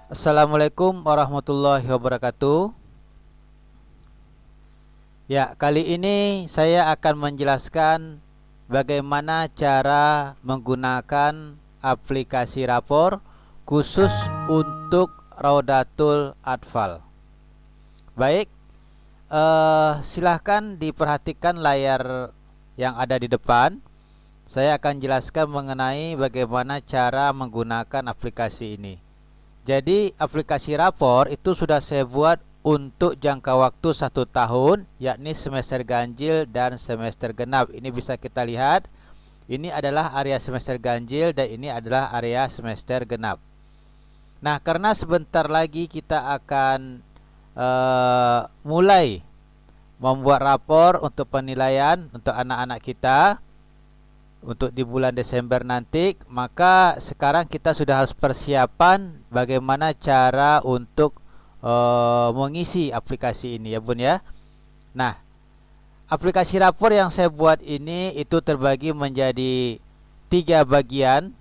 Assalamualaikum warahmatullahi wabarakatuh. Ya, kali ini saya akan menjelaskan bagaimana cara menggunakan aplikasi rapor khusus untuk Raudatul Atfal. Baik, silahkan diperhatikan layar yang ada di depan. Saya akan jelaskan mengenai bagaimana cara menggunakan aplikasi ini. Jadi aplikasi rapor itu sudah saya buat untuk jangka waktu 1 tahun, yakni semester ganjil dan semester genap. Ini bisa kita lihat. Ini adalah area semester ganjil dan ini adalah area semester genap. Nah, karena sebentar lagi kita akan mulai membuat rapor untuk penilaian untuk anak-anak kita untuk di bulan Desember nanti, maka sekarang kita sudah harus persiapan bagaimana cara untuk mengisi aplikasi ini ya Bun ya. Nah, aplikasi rapor yang saya buat ini itu terbagi menjadi tiga bagian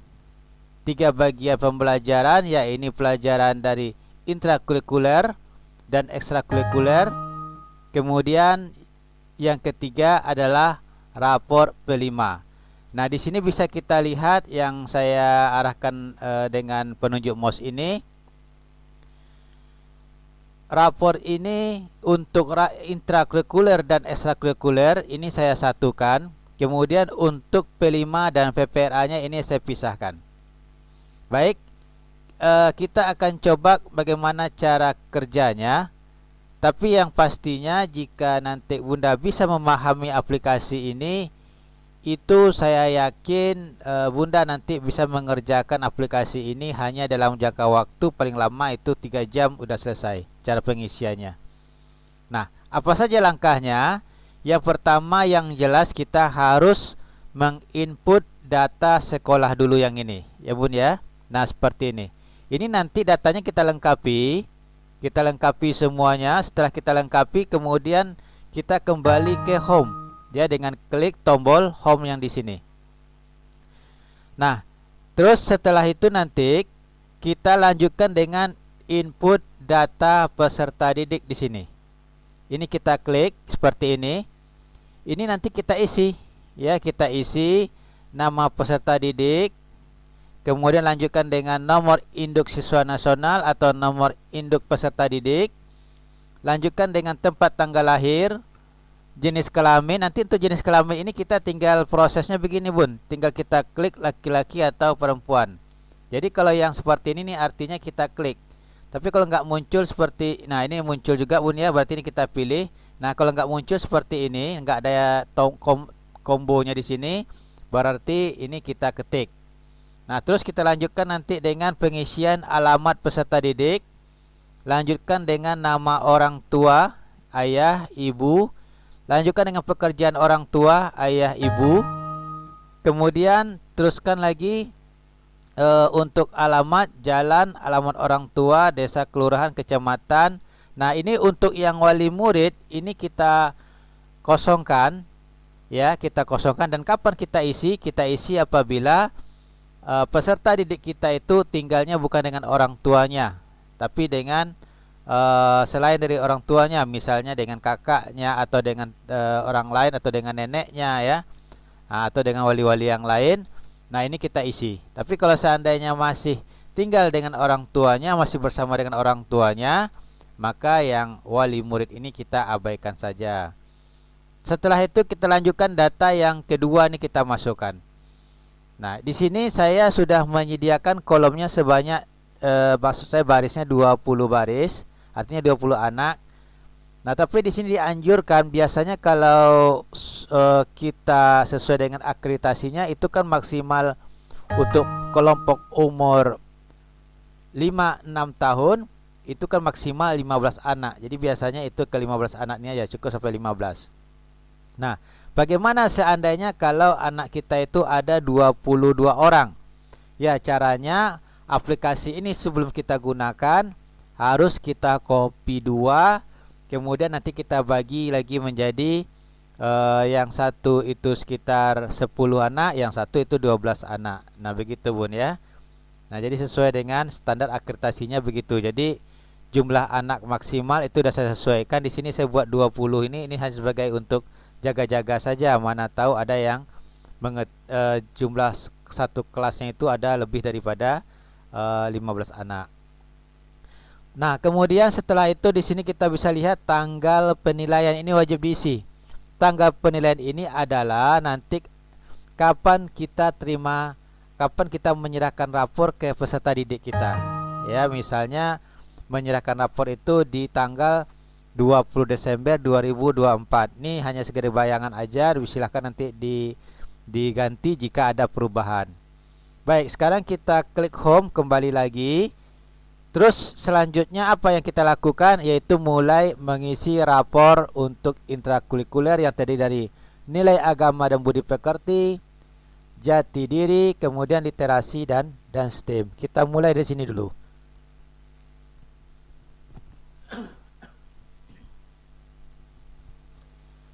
pembelajaran, yaitu pelajaran dari intrakurikuler dan ekstrakurikuler. Kemudian yang ketiga adalah rapor P5. Nah, di sini bisa kita lihat yang saya arahkan dengan penunjuk mouse ini. Rapor ini untuk intrakurikuler dan ekstrakurikuler ini saya satukan. Kemudian untuk P5 dan PPRA-nya ini saya pisahkan. Baik, kita akan coba bagaimana cara kerjanya. Tapi yang pastinya jika nanti Bunda bisa memahami aplikasi ini, itu saya yakin Bunda nanti bisa mengerjakan aplikasi ini hanya dalam jangka waktu paling lama itu 3 jam udah selesai cara pengisiannya. Nah, apa saja langkahnya? Yang pertama yang jelas kita harus menginput data sekolah dulu yang ini, ya Bun ya. Nah, seperti ini. Ini nanti datanya kita lengkapi semuanya. Setelah kita lengkapi, kemudian kita kembali ke home. Ya, dengan klik tombol home yang di sini. Nah, terus setelah itu nanti kita lanjutkan dengan input data peserta didik di sini. Ini kita klik seperti ini. Ini nanti kita isi, ya, kita isi nama peserta didik. Kemudian lanjutkan dengan nomor induk siswa nasional atau nomor induk peserta didik. Lanjutkan dengan tempat tanggal lahir. Jenis kelamin, nanti untuk jenis kelamin ini kita tinggal prosesnya begini Bun, tinggal kita klik laki-laki atau perempuan. Jadi kalau yang seperti ini nih artinya kita klik. Tapi kalau nggak muncul seperti, nah ini muncul juga Bun ya, berarti ini kita pilih. Nah, kalau nggak muncul seperti ini, nggak ada kombonya di sini, berarti ini kita ketik. Nah, terus kita lanjutkan nanti dengan pengisian alamat peserta didik. Lanjutkan dengan nama orang tua, ayah, ibu. Lanjutkan dengan pekerjaan orang tua, ayah, ibu. Kemudian teruskan lagi untuk alamat jalan, alamat orang tua, desa, kelurahan, kecamatan. Nah, ini untuk yang wali murid ini kita kosongkan, ya, kita kosongkan. Dan kapan kita isi? Kita isi apabila peserta didik kita itu tinggalnya bukan dengan orang tuanya, tapi dengan selain dari orang tuanya, misalnya dengan kakaknya atau dengan orang lain atau dengan neneknya ya, atau dengan wali-wali yang lain. Nah, ini kita isi. Tapi kalau seandainya masih tinggal dengan orang tuanya, masih bersama dengan orang tuanya, maka yang wali murid ini kita abaikan saja. Setelah itu kita lanjutkan data yang kedua nih kita masukkan. Nah, di sini saya sudah menyediakan kolomnya sebanyak maksud saya barisnya 20 baris. Artinya 20 anak. Nah, tapi di sini dianjurkan biasanya kalau kita sesuai dengan akreditasinya itu kan maksimal untuk kelompok umur 5-6 tahun itu kan maksimal 15 anak. Jadi biasanya itu ke 15 anaknya ya cukup sampai 15. Nah, bagaimana seandainya kalau anak kita itu ada 22 orang? Ya, caranya aplikasi ini sebelum kita gunakan harus kita copy 2, kemudian nanti kita bagi lagi menjadi yang satu itu sekitar 10 anak, yang satu itu 12 anak. Nah, begitu Bun ya. Nah, jadi sesuai dengan standar akreditasinya begitu. Jadi jumlah anak maksimal itu sudah saya sesuaikan. Di sini saya buat 20 ini hanya sebagai untuk jaga-jaga saja. Mana tahu ada yang jumlah satu kelasnya itu ada lebih daripada 15 anak. Nah, kemudian setelah itu di sini kita bisa lihat tanggal penilaian ini wajib diisi. Tanggal penilaian ini adalah nanti kapan kita menyerahkan rapor ke peserta didik kita. Ya, misalnya menyerahkan rapor itu di tanggal 20 Desember 2024. Ini hanya sekedar bayangan aja, silahkan nanti diganti jika ada perubahan. Baik, sekarang kita klik home kembali lagi. Terus selanjutnya apa yang kita lakukan yaitu mulai mengisi rapor untuk intrakurikuler yang terdiri dari nilai agama dan budi pekerti, jati diri, kemudian literasi dan STEM. Kita mulai dari sini dulu.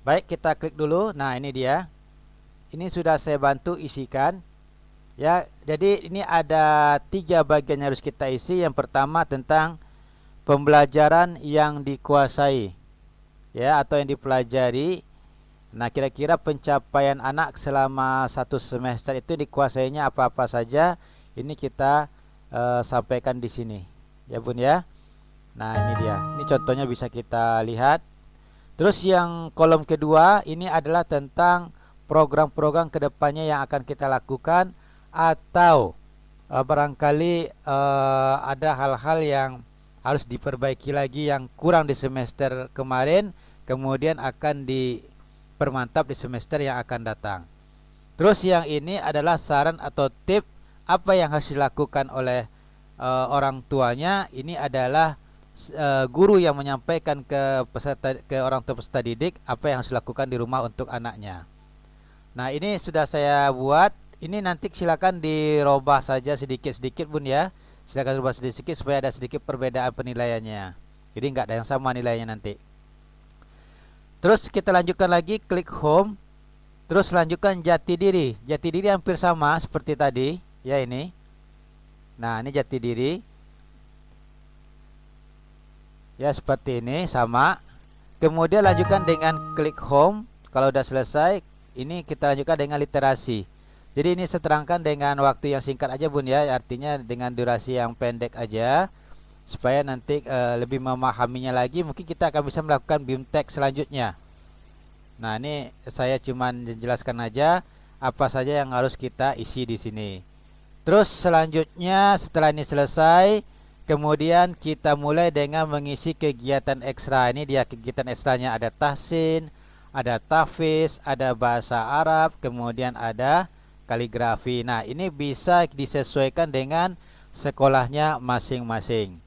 Baik, kita klik dulu. Nah, ini dia. Ini sudah saya bantu isikan. Ya, jadi ini ada 3 bagian yang harus kita isi. Yang pertama tentang pembelajaran yang dikuasai, ya, atau yang dipelajari. Nah, kira-kira pencapaian anak selama 1 semester itu dikuasainya apa-apa saja. Ini kita sampaikan di sini, ya Bun ya. Nah, ini dia. Ini contohnya bisa kita lihat. Terus yang kolom kedua ini adalah tentang program-program kedepannya yang akan kita lakukan, atau barangkali ada hal-hal yang harus diperbaiki lagi yang kurang di semester kemarin, kemudian akan dipermantap di semester yang akan datang. Terus yang ini adalah saran atau tip apa yang harus dilakukan oleh orang tuanya. Ini adalah guru yang menyampaikan ke orang tua peserta didik apa yang harus dilakukan di rumah untuk anaknya. Nah, ini sudah saya buat. Ini nanti silakan dirubah saja sedikit-sedikit Bun ya. Silakan rubah sedikit supaya ada sedikit perbedaan penilaiannya. Jadi nggak ada yang sama nilainya nanti. Terus kita lanjutkan lagi, klik home. Terus lanjutkan jati diri. Jati diri hampir sama seperti tadi, ya ini. Nah, ini jati diri. Ya, seperti ini sama. Kemudian lanjutkan dengan klik home. Kalau udah selesai, ini kita lanjutkan dengan literasi. Jadi ini saya terangkan dengan waktu yang singkat aja Bun ya, artinya dengan durasi yang pendek aja supaya nanti lebih memahaminya lagi. Mungkin kita akan bisa melakukan BIMTEK selanjutnya. Nah, ini saya cuman menjelaskan aja apa saja yang harus kita isi di sini. Terus selanjutnya setelah ini selesai, kemudian kita mulai dengan mengisi kegiatan ekstra. Ini dia kegiatan ekstranya, ada tahsin, ada tahfiz, ada bahasa Arab, kemudian ada kaligrafi. Nah, ini bisa disesuaikan dengan sekolahnya masing-masing.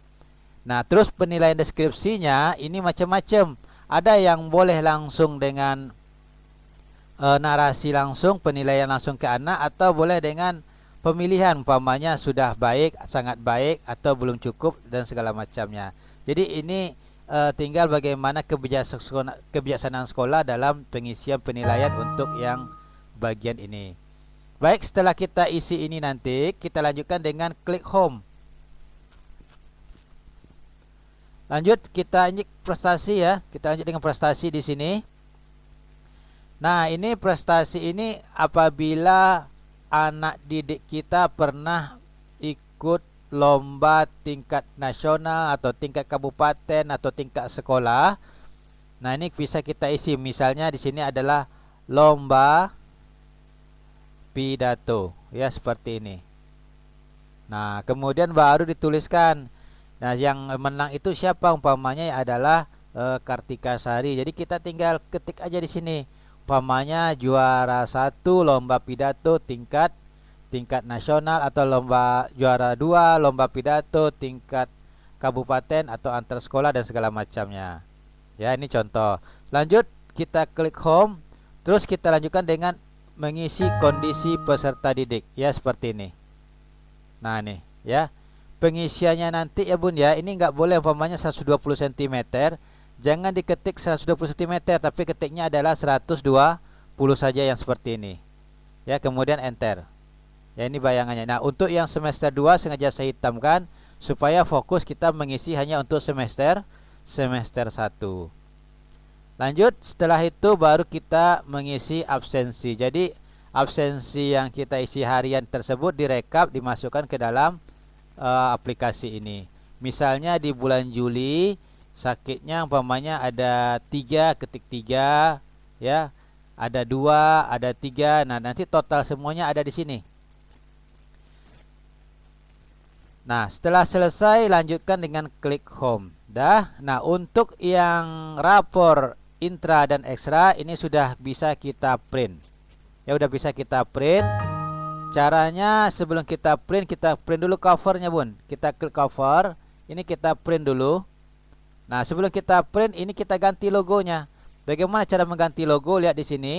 Nah, terus penilaian deskripsinya ini macam-macam. Ada yang boleh langsung dengan narasi langsung, penilaian langsung ke anak, atau boleh dengan pemilihan, umpamanya sudah baik, sangat baik, atau belum cukup dan segala macamnya. Jadi ini tinggal bagaimana kebijaksanaan sekolah dalam pengisian penilaian untuk yang bagian ini. Baik, setelah kita isi ini nanti kita lanjutkan dengan klik home. Lanjut kita ini prestasi ya. Kita lanjut dengan prestasi di sini. Nah, ini prestasi ini apabila anak didik kita pernah ikut lomba tingkat nasional atau tingkat kabupaten atau tingkat sekolah. Nah, ini bisa kita isi. Misalnya di sini adalah lomba pidato, ya seperti ini. Nah, kemudian baru dituliskan. Nah, yang menang itu siapa? Umpamanya adalah Kartika Sari. Jadi kita tinggal ketik aja di sini. Umpamanya juara 1 lomba pidato tingkat nasional, atau juara 2 lomba pidato tingkat kabupaten atau antar sekolah dan segala macamnya. Ya, ini contoh. Lanjut kita klik home. Terus kita lanjutkan dengan mengisi kondisi peserta didik, ya seperti ini. Nah, nih ya pengisiannya nanti ya Bun ya, ini nggak boleh umpamanya 120 cm, jangan diketik 120 cm, tapi ketiknya adalah 120 saja yang seperti ini ya, kemudian enter. Ya, ini bayangannya. Nah, untuk yang semester 2 sengaja saya hitamkan supaya fokus kita mengisi hanya untuk semester 1. Lanjut, setelah itu baru kita mengisi absensi. Jadi absensi yang kita isi harian tersebut direkap, dimasukkan ke dalam aplikasi ini. Misalnya di bulan Juli sakitnya umpamanya ada 3, ketik 3 ya. Ada 2, ada 3. Nah, nanti total semuanya ada di sini. Nah, setelah selesai lanjutkan dengan klik home. Dah. Nah, untuk yang rapor intra dan ekstra ini sudah bisa kita print. Ya, udah bisa kita print. Caranya sebelum kita print dulu covernya, Bun. Kita klik cover. Ini kita print dulu. Nah, sebelum kita print ini kita ganti logonya. Bagaimana cara mengganti logo? Lihat di sini.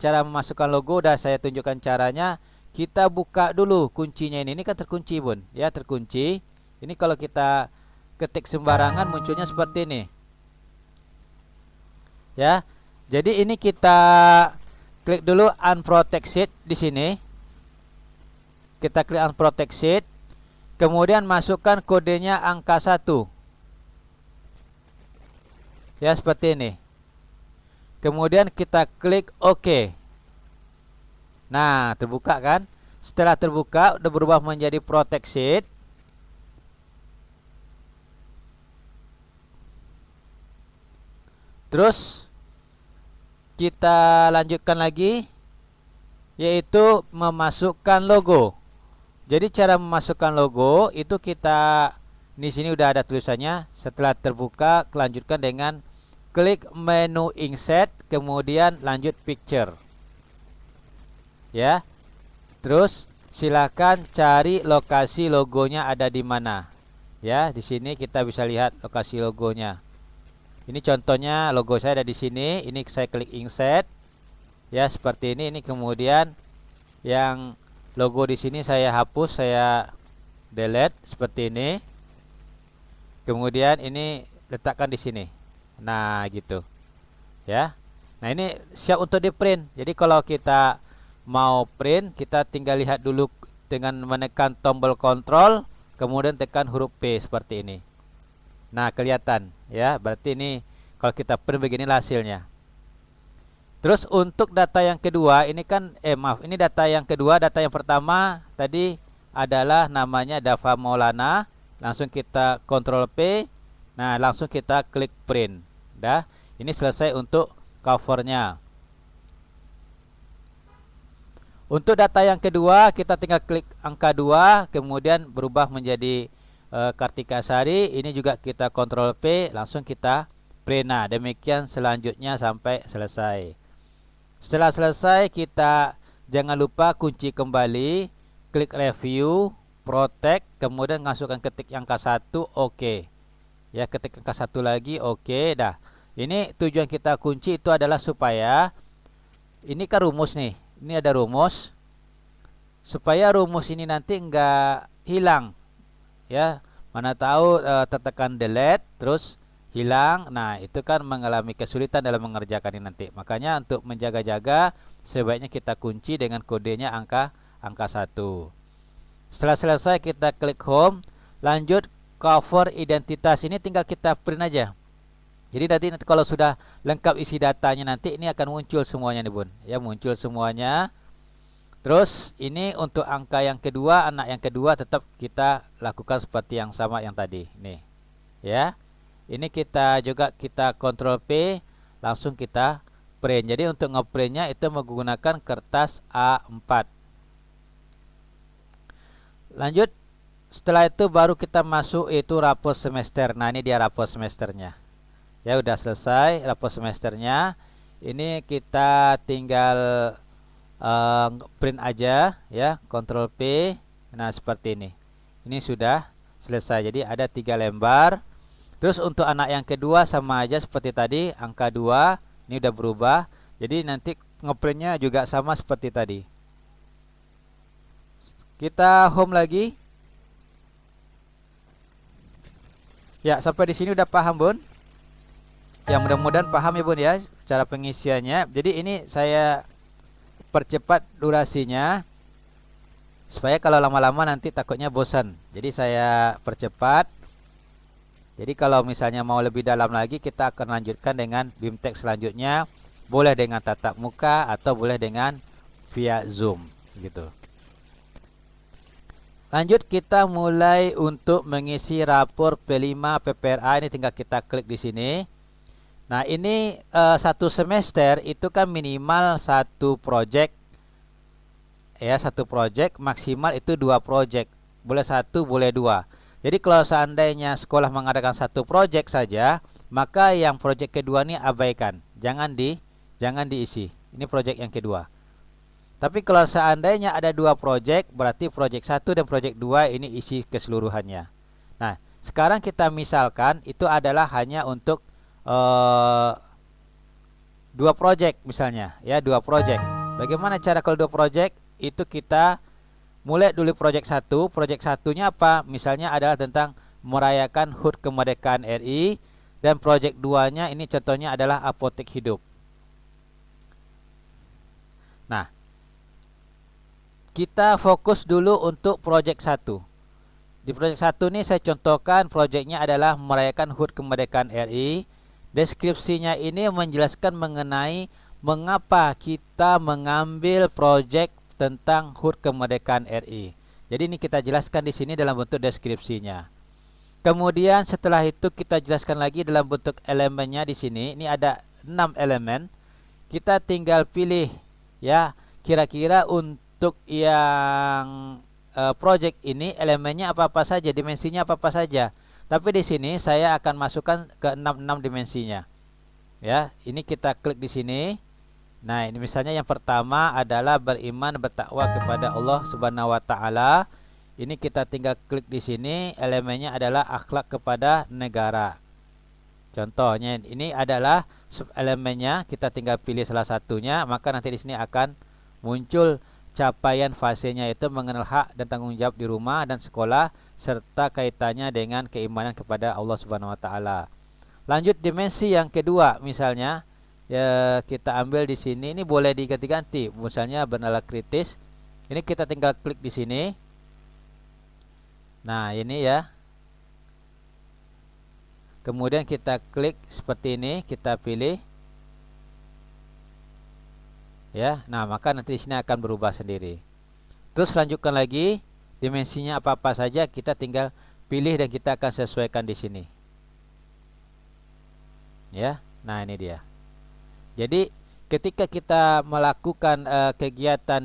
Cara memasukkan logo udah saya tunjukkan caranya. Kita buka dulu kuncinya ini. Ini kan terkunci, Bun. Ya, terkunci. Ini kalau kita ketik sembarangan munculnya seperti ini. Ya. Jadi ini kita klik dulu unprotected di sini. Kita klik unprotected. Kemudian masukkan kodenya angka 1. Ya, seperti ini. Kemudian kita klik OK. Nah, terbuka kan? Setelah terbuka, udah berubah menjadi protected. Terus kita lanjutkan lagi, yaitu memasukkan logo. Jadi cara memasukkan logo itu kita di sini udah ada tulisannya. Setelah terbuka, lanjutkan dengan klik menu insert, kemudian lanjut picture. Ya. Terus silakan cari lokasi logonya ada di mana. Ya, di sini kita bisa lihat lokasi logonya. Ini contohnya logo saya ada di sini. Ini saya klik insert. Ya, seperti ini. Ini kemudian yang logo di sini saya hapus, saya delete seperti ini. Kemudian ini letakkan di sini. Nah, gitu. Ya. Nah, ini siap untuk di print. Jadi kalau kita mau print, kita tinggal lihat dulu dengan menekan tombol kontrol, kemudian tekan huruf P seperti ini. Nah, kelihatan ya. Berarti ini kalau kita print beginilah hasilnya. Terus untuk data yang kedua, ini kan ini data yang kedua. Data yang pertama tadi adalah namanya Dava Maulana. Langsung kita kontrol P. Nah, langsung kita klik print. Dah, ini selesai untuk covernya. Untuk data yang kedua, kita tinggal klik angka 2, kemudian berubah menjadi Kartika Sari. Ini juga kita kontrol P, langsung kita print. Nah, demikian selanjutnya sampai selesai. Setelah selesai, kita jangan lupa kunci kembali, klik review, protect, kemudian masukkan ketik angka 1, OK. Ya, ketik angka 1 lagi, OK. Dah. Ini tujuan kita kunci itu adalah supaya ini kan rumus nih. Ini ada rumus. Supaya rumus ini nanti enggak hilang. Ya, mana tahu tertekan delete terus hilang. Nah, itu kan mengalami kesulitan dalam mengerjakan ini nanti. Makanya untuk menjaga-jaga sebaiknya kita kunci dengan kodenya angka 1. Setelah selesai kita klik home, lanjut cover identitas. Ini tinggal kita print aja. Jadi nanti kalau sudah lengkap isi datanya nanti ini akan muncul semuanya nih, Bun. Ya, muncul semuanya. Terus ini untuk angka yang kedua, anak yang kedua tetap kita lakukan seperti yang sama yang tadi. Nih. Ya. Ini kita juga kita kontrol P, langsung kita print. Jadi untuk ngeprintnya itu menggunakan kertas A4. Lanjut. Setelah itu baru kita masuk itu rapor semester. Nah, ini dia rapor semesternya. Ya, udah selesai rapor semesternya. Ini kita tinggal print aja ya, kontrol P. Nah, seperti ini. Ini sudah selesai. Jadi ada 3 lembar. Terus untuk anak yang kedua sama aja seperti tadi, angka 2. Ini udah berubah. Jadi nanti ngeprintnya juga sama seperti tadi. Kita home lagi. Ya, sampai di sini udah paham, Bun? Ya, mudah-mudahan paham ya, Bun ya, cara pengisiannya. Jadi ini saya percepat durasinya supaya kalau lama-lama nanti takutnya bosan. Jadi saya percepat. Jadi kalau misalnya mau lebih dalam lagi, kita akan lanjutkan dengan BIMTEK selanjutnya. Boleh dengan tatap muka atau boleh dengan via Zoom gitu. Lanjut, kita mulai untuk mengisi rapor P5 PPRA. Ini tinggal kita klik di sini. Nah, ini satu semester itu kan minimal satu project. Ya, satu project, maksimal itu 2 project. Boleh 1, boleh 2. Jadi kalau seandainya sekolah mengadakan satu project saja, maka yang project kedua ini abaikan. Jangan diisi. Ini project yang kedua. Tapi kalau seandainya ada 2 project, berarti project 1 dan project 2 ini isi keseluruhannya. Nah, sekarang kita misalkan itu adalah hanya untuk 2 project misalnya, ya, 2 project. Bagaimana cara kalau 2 project? Itu kita mulai dulu project 1. Project 1-nya apa? Misalnya adalah tentang merayakan HUT kemerdekaan RI, dan project 2-nya ini contohnya adalah apotek hidup. Nah, kita fokus dulu untuk project 1. Di project 1 ini saya contohkan projectnya adalah merayakan HUT kemerdekaan RI. Deskripsinya ini menjelaskan mengenai mengapa kita mengambil project tentang HUT kemerdekaan RI. Jadi ini kita jelaskan di sini dalam bentuk deskripsinya. Kemudian setelah itu kita jelaskan lagi dalam bentuk elemennya di sini. Ini ada 6 elemen. Kita tinggal pilih, ya, kira-kira untuk yang project ini elemennya apa-apa saja, dimensinya apa-apa saja. Tapi di sini saya akan masukkan ke 6 dimensinya. Ya, ini kita klik di sini. Nah, ini misalnya yang pertama adalah beriman bertakwa kepada Allah Subhanahu wa taala. Ini kita tinggal klik di sini, elemennya adalah akhlak kepada negara. Contohnya ini adalah sub elemennya, kita tinggal pilih salah satunya, maka nanti di sini akan muncul capaian fasenya, yaitu mengenal hak dan tanggung jawab di rumah dan sekolah serta kaitannya dengan keimanan kepada Allah Subhanahu wa taala. Lanjut dimensi yang kedua misalnya, ya, kita ambil di sini, ini boleh diganti-ganti. Misalnya bernalar kritis. Ini kita tinggal klik di sini. Nah, ini ya. Kemudian kita klik seperti ini, kita pilih. Ya, nah maka nanti di sini akan berubah sendiri. Terus lanjutkan lagi, dimensinya apa-apa saja kita tinggal pilih dan kita akan sesuaikan di sini. Ya, nah ini dia. Jadi ketika kita melakukan kegiatan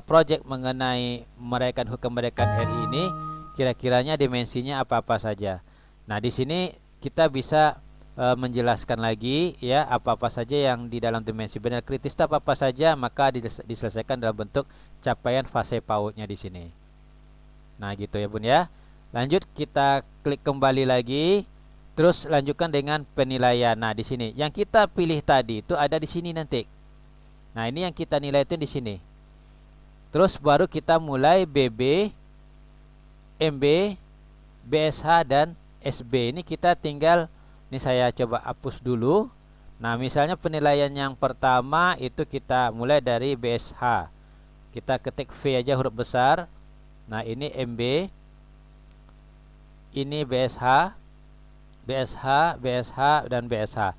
project mengenai merayakan HUT kemerdekaan RI ini, kira-kiranya dimensinya apa-apa saja. Nah, di sini kita bisa menjelaskan lagi, ya, apa-apa saja yang di dalam dimensi benar kritis itu apa-apa saja, maka diselesaikan dalam bentuk capaian fase PAUD-nya di sini. Nah, gitu ya Bun ya. Lanjut kita klik kembali lagi. Terus lanjutkan dengan penilaian. Nah, di sini yang kita pilih tadi itu ada di sini nanti. Nah, ini yang kita nilai itu di sini. Terus baru kita mulai BB, MB, BSH dan SB. Ini kita tinggal, ini saya coba hapus dulu. Nah, misalnya penilaian yang pertama itu kita mulai dari BSH. Kita ketik V aja huruf besar. Nah, ini MB. Ini BSH. BSH, BSH, dan BSH.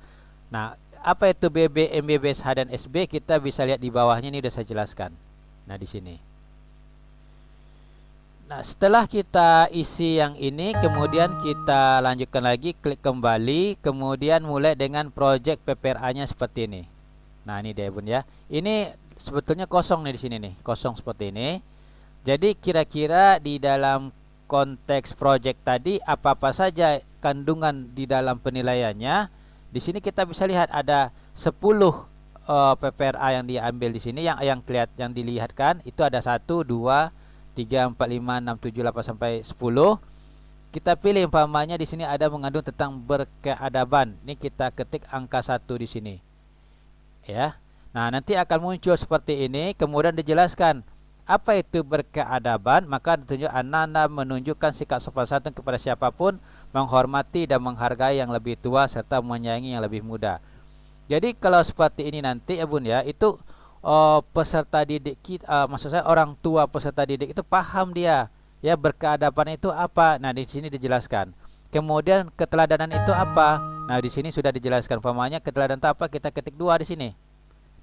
Nah, apa itu BB, MB, BSH, dan SB? Kita bisa lihat di bawahnya, ini sudah saya jelaskan. Nah, di sini. Nah, setelah kita isi yang ini, kemudian kita lanjutkan lagi, klik kembali, kemudian mulai dengan project PPRA-nya seperti ini. Nah, ini dia Bun ya. Ini sebetulnya kosong nih di sini nih, kosong seperti ini. Jadi kira-kira di dalam konteks project tadi apa-apa saja kandungan di dalam penilaiannya. Di sini kita bisa lihat ada 10 PPRA yang diambil di sini, yang dilihatkan itu ada 1, 2, 3, 4, 5, 6, 7, 8 sampai 10. Kita pilih umpamanya di sini ada mengandung tentang berkeadaban. Ini kita ketik angka 1 di sini. Ya. Nah, nanti akan muncul seperti ini, kemudian dijelaskan apa itu berkeadaban, maka ditunjuk anak-anak menunjukkan sikap sopan santun kepada siapapun, menghormati dan menghargai yang lebih tua serta menyayangi yang lebih muda. Jadi kalau seperti ini nanti ya Bun ya, itu peserta didik kita, maksud saya orang tua peserta didik itu paham dia, ya, berkeadaban itu apa. Nah, di sini dijelaskan. Kemudian keteladanan itu apa? Nah, di sini sudah dijelaskan. Umpamanya keteladanan itu apa? Kita ketik 2 di sini.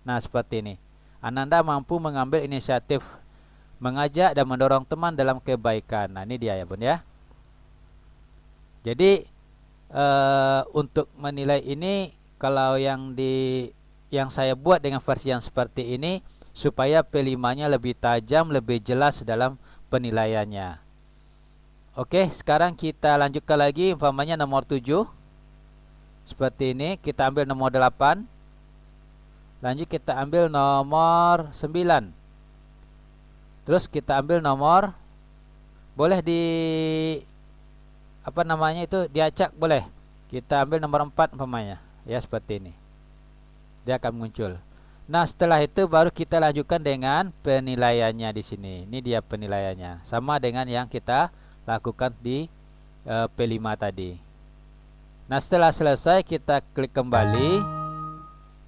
Nah, seperti ini. Ananda mampu mengambil inisiatif mengajak dan mendorong teman dalam kebaikan. Nah, ini dia ya Bun ya. Jadi untuk menilai ini, kalau yang saya buat dengan versi yang seperti ini supaya P5-nya lebih tajam, lebih jelas dalam penilaiannya. Oke, sekarang kita lanjutkan lagi. Umpamanya nomor 7 seperti ini, kita ambil nomor 8. Lanjut kita ambil nomor 9. Terus kita ambil nomor, boleh di apa namanya itu, diacak boleh. Kita ambil nomor 4 umpamanya, ya, seperti ini. Dia akan muncul. Nah, setelah itu baru kita lanjutkan dengan penilaiannya di sini. Ini dia penilaiannya. Sama dengan yang kita lakukan di P5 tadi. Nah, setelah selesai kita klik kembali.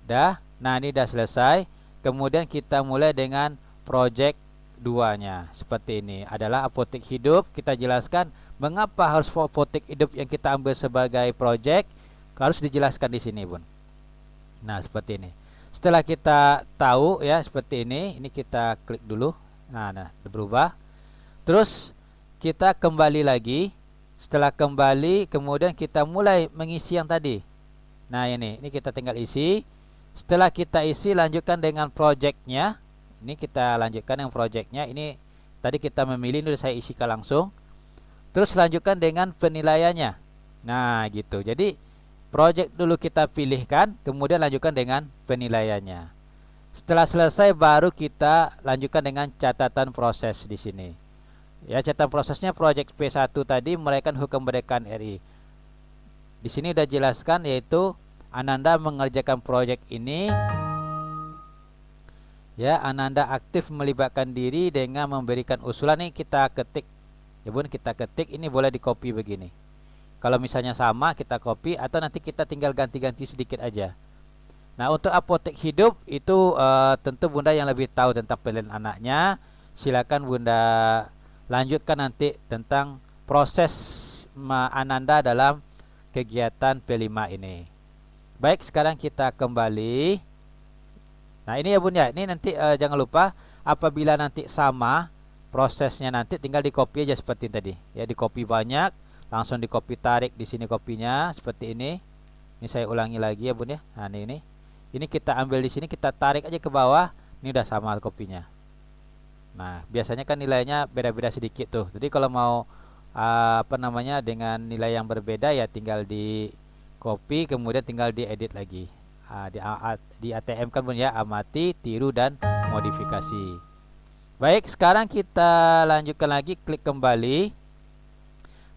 Dah. Nah, ini dah selesai. Kemudian kita mulai dengan project 2-nya. Seperti ini. Adalah apotek hidup. Kita jelaskan mengapa harus apotek hidup yang kita ambil sebagai project. Harus dijelaskan di sini, Bun. Nah, seperti ini. Setelah kita tahu ya seperti ini kita klik dulu. Nah, berubah. Terus kita kembali lagi. Setelah kembali, kemudian kita mulai mengisi yang tadi. Nah, ini kita tinggal isi. Setelah kita isi, lanjutkan dengan projectnya. Ini kita lanjutkan dengan projectnya. Ini tadi kita memilih, ini saya isikan langsung. Terus lanjutkan dengan penilaiannya. Nah, gitu. Jadi project dulu kita pilihkan, kemudian lanjutkan dengan penilaiannya. Setelah selesai baru kita lanjutkan dengan catatan proses di sini. Ya, catatan prosesnya project P1 tadi merayakan HUT kemerdekaan RI. Di sini udah jelaskan, yaitu Ananda mengerjakan project ini. Ya, Ananda aktif melibatkan diri dengan memberikan usulan. Ini kita ketik. Ya Bun, kita ketik, ini boleh di copy begini. Kalau misalnya sama kita copy, atau nanti kita tinggal ganti-ganti sedikit aja. Nah, untuk apotek hidup itu tentu Bunda yang lebih tahu tentang pilihan anaknya. Silakan Bunda lanjutkan nanti tentang proses Ananda dalam kegiatan P5 ini. Baik, sekarang kita kembali. Nah, ini ya Bun ya. Ini nanti jangan lupa apabila nanti sama prosesnya, nanti tinggal di copy aja seperti tadi. Ya, di copy banyak. Langsung di copy, tarik di sini kopinya seperti ini. Ini saya ulangi lagi ya Bun ya. Nah, ini kita ambil di sini, kita tarik aja ke bawah. Ini udah sama kopinya. Nah, biasanya kan nilainya beda-beda sedikit tuh. Jadi kalau mau dengan nilai yang berbeda ya tinggal di copy, kemudian tinggal diedit lagi. Di ATM kan Bun ya, amati, tiru dan modifikasi. Baik, sekarang kita lanjutkan lagi, klik kembali.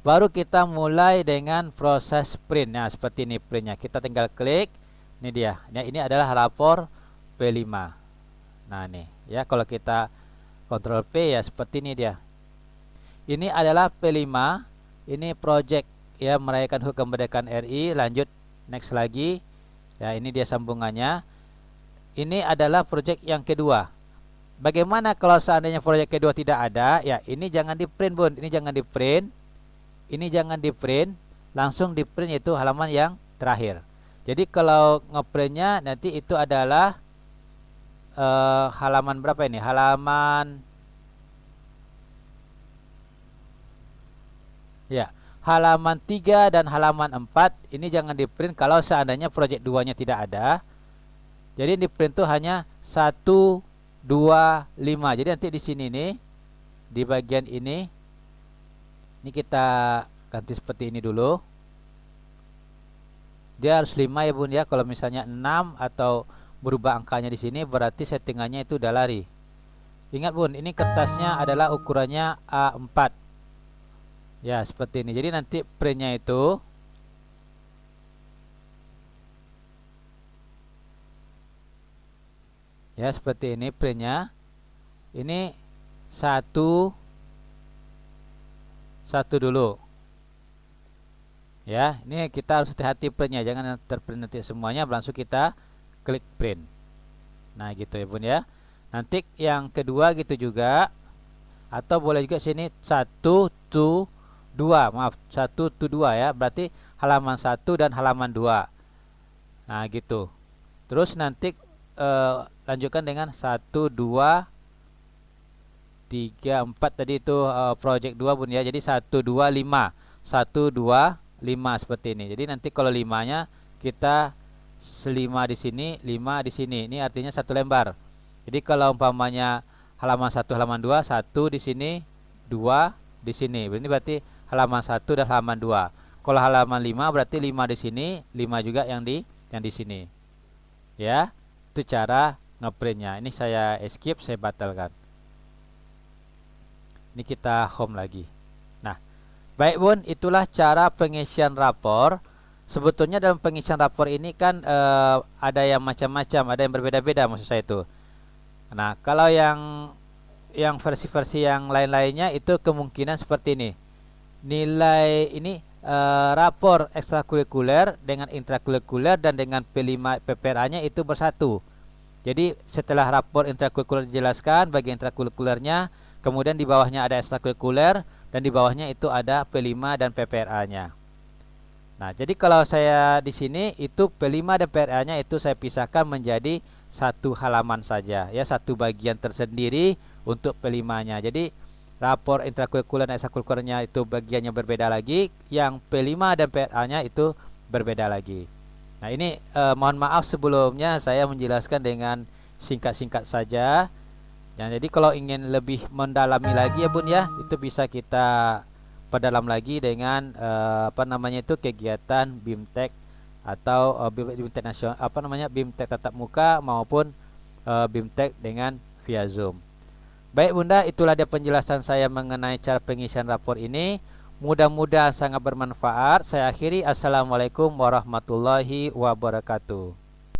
Baru kita mulai dengan proses print. Nah, seperti ini printnya. Kita tinggal klik. Ini dia. Nah, ini adalah rapor P5. Nah, nih ya, kalau kita Ctrl P ya seperti ini dia. Ini adalah P5. Ini project ya, merayakan HUT kemerdekaan RI. Lanjut, next lagi. Ya, ini dia sambungannya. Ini adalah project yang kedua. Bagaimana kalau seandainya project kedua tidak ada? Ya, ini jangan di print Bun. Ini jangan di print. Ini jangan di print, langsung di print, itu halaman yang terakhir. Jadi kalau ngeprintnya nanti itu adalah halaman berapa ini? Halaman ya, halaman 3 dan halaman 4. Ini jangan di print kalau seandainya project 2-nya tidak ada. Jadi di print itu hanya 1, 2, 5. Jadi nanti di sini nih, di bagian ini kita ganti seperti ini dulu. Dia harus 5 ya Bun ya. Kalau misalnya 6 atau berubah angkanya di sini, berarti settingannya itu udah lari. Ingat Bun, ini kertasnya adalah ukurannya A4. Ya, seperti ini. Jadi nanti printnya itu ya seperti ini printnya. Ini satu dulu. Ya, ini kita harus hati-hati printnya, jangan terprint nanti semuanya. Langsung kita klik print. Nah gitu ya bun ya. Nanti yang kedua gitu juga, atau boleh juga sini 1 to 2, maaf 1 to 2 ya, berarti halaman 1 dan halaman 2. Nah gitu. Terus nanti lanjutkan dengan 1, 2, 3, 4 tadi itu project 2 bun ya. Jadi 1, 2, 5, 1, 2, 5 seperti ini. Jadi nanti kalau 5-nya kita 5 di sini, 5 di sini. Ini artinya satu lembar. Jadi kalau umpamanya halaman 1, halaman 2, 1 di sini, 2 di sini. Ini berarti halaman 1 dan halaman 2. Kalau halaman 5 berarti 5 di sini, 5 juga yang di sini. Ya, itu cara ngeprintnya. Ini saya escape, saya batalkan. Ini kita home lagi. Nah, baik bun, itulah cara pengisian rapor. Sebetulnya dalam pengisian rapor ini kan ada yang macam-macam, ada yang berbeda-beda maksud saya itu. Nah, kalau yang versi-versi yang lain-lainnya itu kemungkinan seperti ini. Nilai ini rapor ekstrakurikuler dengan intrakurikuler dan dengan P5 PPRA-nya itu bersatu. Jadi setelah rapor intrakurikuler dijelaskan bagi intrakurikulernya, kemudian di bawahnya ada ekstrakurikuler dan di bawahnya itu ada P5 dan PPRA-nya. Nah, jadi kalau saya di sini itu P5 dan PPRA-nya itu saya pisahkan menjadi satu halaman saja ya, satu bagian tersendiri untuk P5-nya. Jadi rapor intrakurikuler dan ekstrakurikulernya itu bagiannya berbeda lagi, yang P5 dan PPRA-nya itu berbeda lagi. Nah, ini mohon maaf sebelumnya saya menjelaskan dengan singkat-singkat saja. Ya, jadi kalau ingin lebih mendalami lagi ya bun ya, itu bisa kita perdalam lagi dengan kegiatan BIMTEK atau BIMTEK nasional, BIMTEK tatap muka maupun BIMTEK dengan via Zoom. Baik bunda, itulah dia penjelasan saya mengenai cara pengisian rapor ini. Mudah-mudahan sangat bermanfaat. Saya akhiri. Assalamualaikum warahmatullahi wabarakatuh.